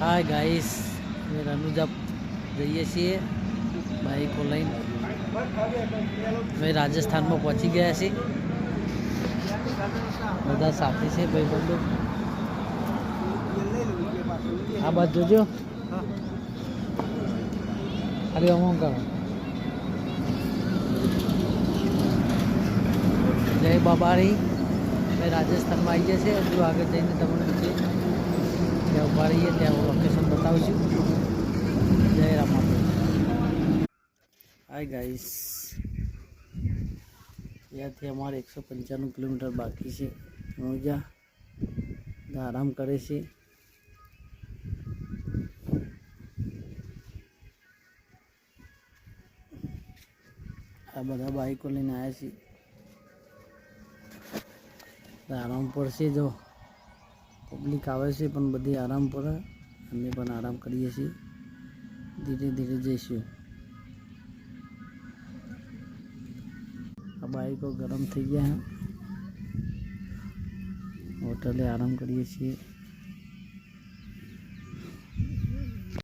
Hi guys, मैं रनुजा જઈએ છીએ બાઈકો લઈને। અમે રાજસ્થાનમાં પહોંચી ગયા છીએ। બધા સાથે છે ભાઈબંધો। આ બાજુ જોજો, ખાલી અમુક કરો। જય બાબારી। અમે રાજસ્થાનમાં આવી ગયા છે। હજુ આગળ જઈને તમને બીજે ત્યાં ઉભા રહીએ, ત્યાં હું લોકેશન બતાવું છું। જય રામાપુર। हाय गाइस, ત્યાંથી અમારે 195 કિલોમીટર બાકી છે। મોજા આરામ કરે છે। આ બધા બાઈકો લઈને આવ્યા છે। આરામ પર છે। જો પબ્લિક આવે છે પણ બધી આરામ પર, અમે પણ આરામ કરીએ છીએ। ધીરે ધીરે જઈશું। આ બાઈકો ગરમ થઈ ગયા। હોટલે આરામ કરીએ છીએ।